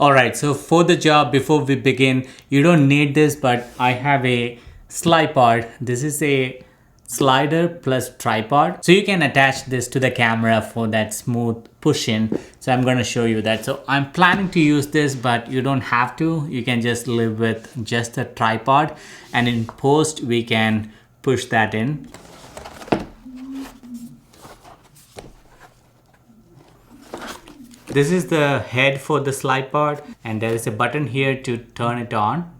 Alright, so for the job, before we begin, you don't need this, but I have a slipod. This is a slider plus tripod. So you can attach this to the camera for that smooth push in. So I'm going to show you that. So I'm planning to use this, but you don't have to. You can just live with just a tripod, and in post we can push that in. This is the head for the slipod, and there is a button here to turn it on.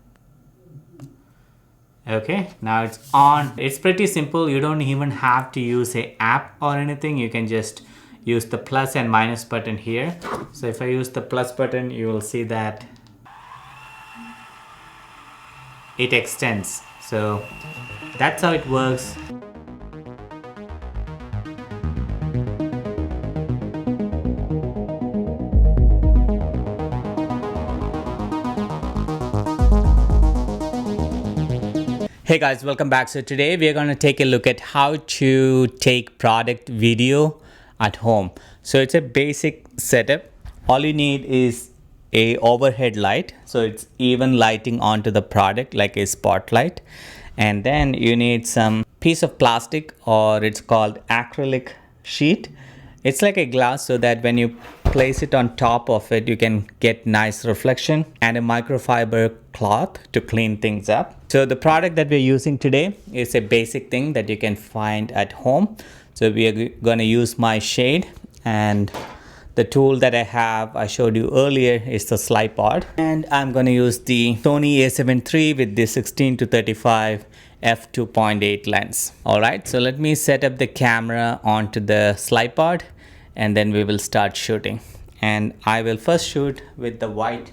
Okay, now it's on. It's pretty simple. You don't even have to use a app or anything. You can just use the plus and minus button here. So if I use the plus button, you will see that it extends. So that's how it works. Hey guys, welcome back. So today we are going to take a look at how to take product video at home. So it's a basic setup. All you need is a overhead light, so it's even lighting onto the product like a spotlight. And then you need some piece of plastic, or it's called acrylic sheet. It's like a glass, so that when you place it on top of it, you can get nice reflection, and a microfiber cloth to clean things up. So the product that we're using today is a basic thing that you can find at home. So we are going to use my shade, and the tool that I showed you earlier is the slipod, and I'm going to use the Sony a7 III with the 16-35 f2.8 lens. Alright, so let me set up the camera onto the slipod, and then we will start shooting. And I will first shoot with the white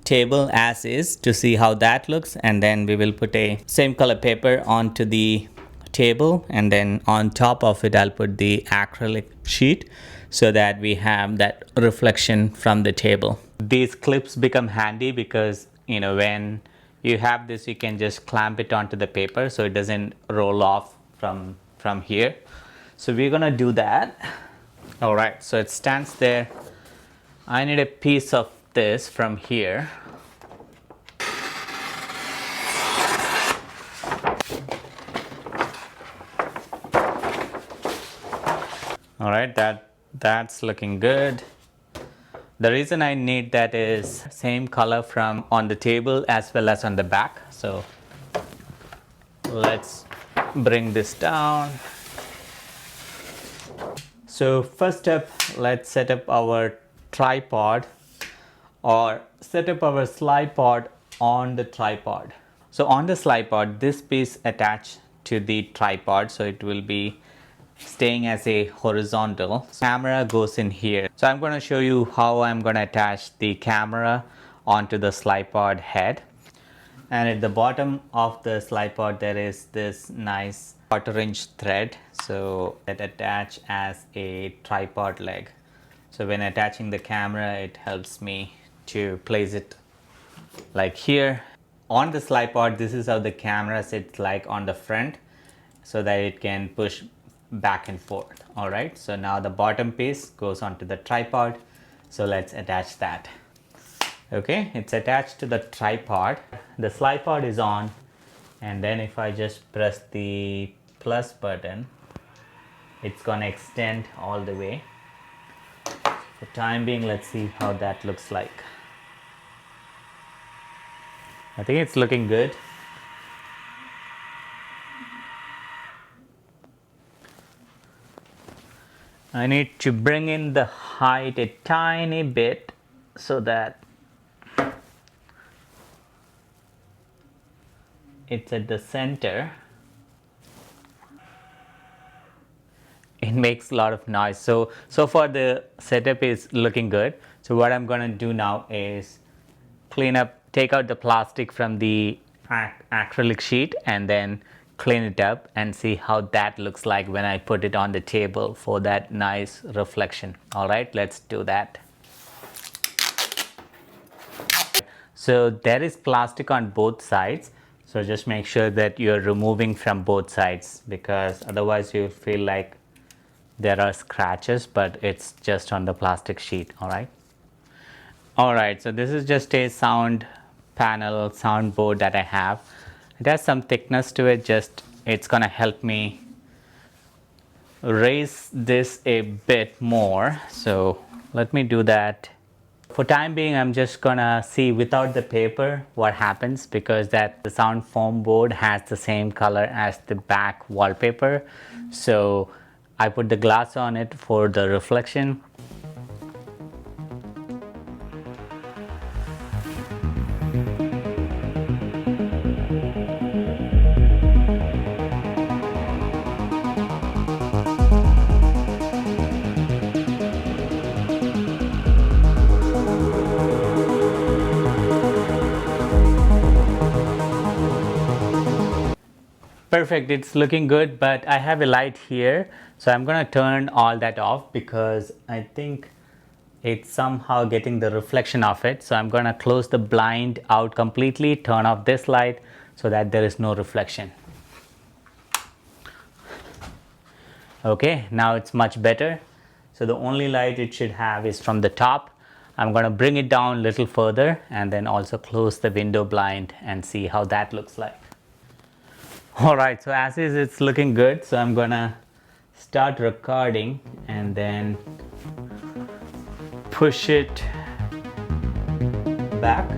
table as is to see how that looks, and then we will put a same color paper onto the table, and then on top of it I'll put the acrylic sheet so that we have that reflection from the table. These clips become handy because when you have this, you can just clamp it onto the paper so it doesn't roll off from here. So we're gonna do that. All right, so it stands there. I need a piece of this from here. All right, that's looking good. The reason I need that is same color from on the table as well as on the back. So let's bring this down. So first up, let's set up our tripod, or set up our slipod on the tripod. So on the slipod, this piece attached to the tripod, so it will be staying as a horizontal. Camera goes in here. So I'm going to show you how I'm going to attach the camera onto the slipod head. And at the bottom of the slipod there is this nice 1/4" thread, so that attach as a tripod leg. So when attaching the camera, it helps me to place it like here. On the slipod, this is how the camera sits like on the front, so that it can push back and forth. All right, so now the bottom piece goes onto the tripod, so let's attach that. Okay, it's attached to the tripod. The slipod is on, and then if I just press the plus button, it's gonna extend all the way. For time being, let's see how that looks like. I think it's looking good. I need to bring in the height a tiny bit so that it's at the center. It makes a lot of noise. So far the setup is looking good. So what I'm gonna do now is take out the plastic from the acrylic sheet, and then clean it up and see how that looks like when I put it on the table for that nice reflection. All right, let's do that. So there is plastic on both sides, so just make sure that you're removing from both sides, because otherwise you'll feel like there are scratches, but it's just on the plastic sheet. All right, Alright, so this is just a sound panel, soundboard that I have. It has some thickness to it, just it's gonna help me raise this a bit more. So let me do that. For time being, I'm just gonna see without the paper what happens, because that the sound foam board has the same color as the back wallpaper. So I put the glass on it for the reflection. Perfect, it's looking good, but I have a light here, so I'm gonna turn all that off because I think it's somehow getting the reflection of it. So I'm gonna close the blind out completely, turn off this light so that there is no reflection. Okay, now it's much better. So the only light it should have is from the top. I'm gonna bring it down a little further and then also close the window blind and see how that looks like. Alright, so as is, it's looking good. So I'm gonna start recording and then push it back.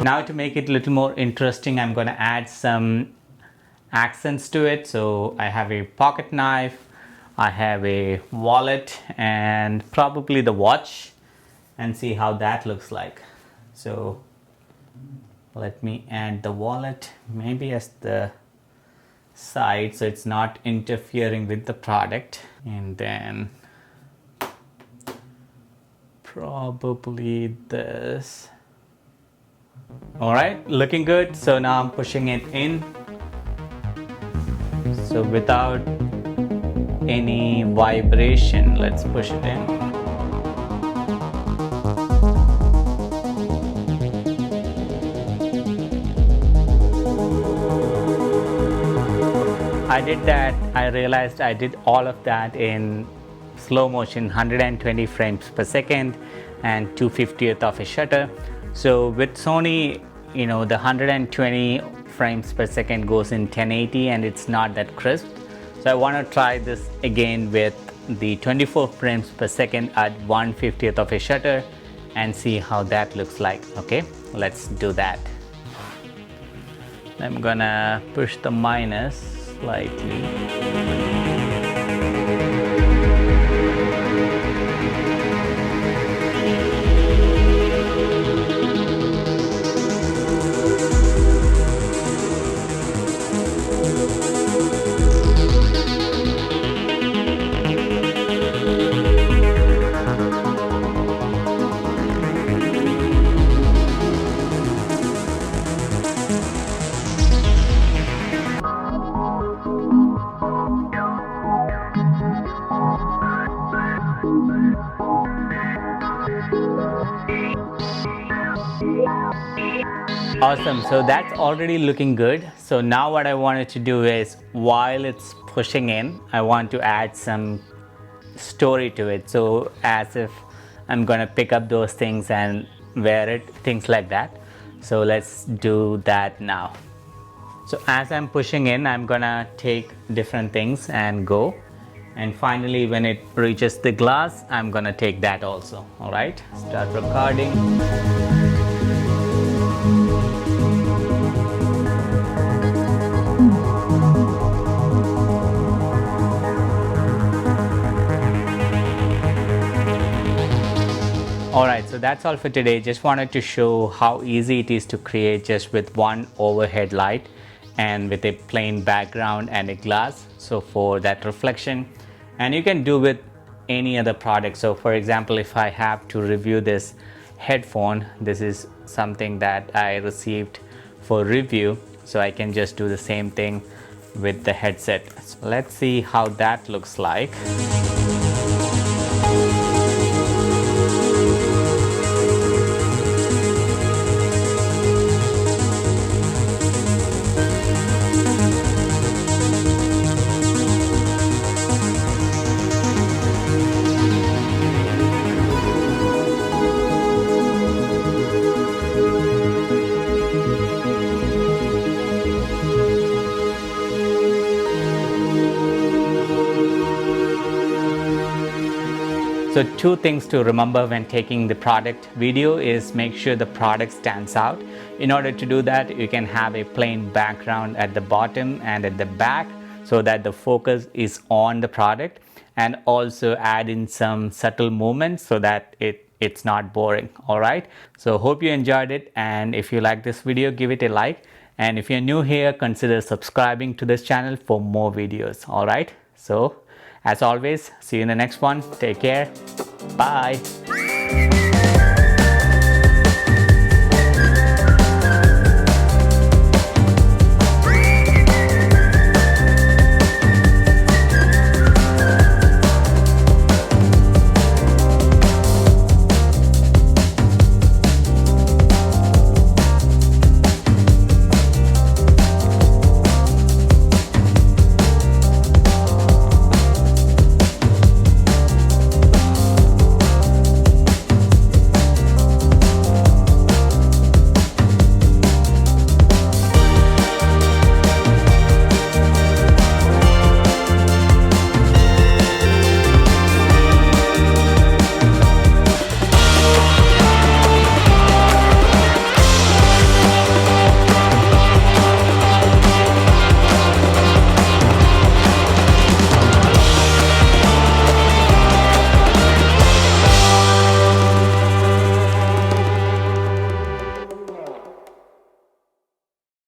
Now to make it a little more interesting, I'm going to add some accents to it. So I have a pocket knife, I have a wallet, and probably the watch, and see how that looks like. So let me add the wallet maybe as the side so it's not interfering with the product, and then probably this. Alright, looking good. So now I'm pushing it in. So without any vibration, let's push it in. I did that, I realized I did all of that in slow motion, 120 frames per second and 2/50th of a shutter. So with Sony, the 120 frames per second goes in 1080 and it's not that crisp. So I want to try this again with the 24 frames per second at 1/50th of a shutter and see how that looks like. Okay, let's do that. I'm gonna push the minus slightly. Awesome, so that's already looking good. So now what I wanted to do is, while it's pushing in, I want to add some story to it. So as if I'm gonna pick up those things and wear it, things like that. So let's do that now. So as I'm pushing in, I'm gonna take different things and go. And finally, when it reaches the glass, I'm gonna take that also. All right, start recording. Alright, so that's all for today. Just wanted to show how easy it is to create just with one overhead light and with a plain background and a glass. So for that reflection, and you can do with any other product. So for example, if I have to review this headphone, this is something that I received for review. So I can just do the same thing with the headset. So let's see how that looks like. So two things to remember when taking the product video is make sure the product stands out. In order to do that, you can have a plain background at the bottom and at the back so that the focus is on the product, and also add in some subtle movements so that it's not boring. All right, so hope you enjoyed it, and if you like this video, give it a like, and if you're new here, consider subscribing to this channel for more videos. All right, so as always, see you in the next one. Take care. Bye.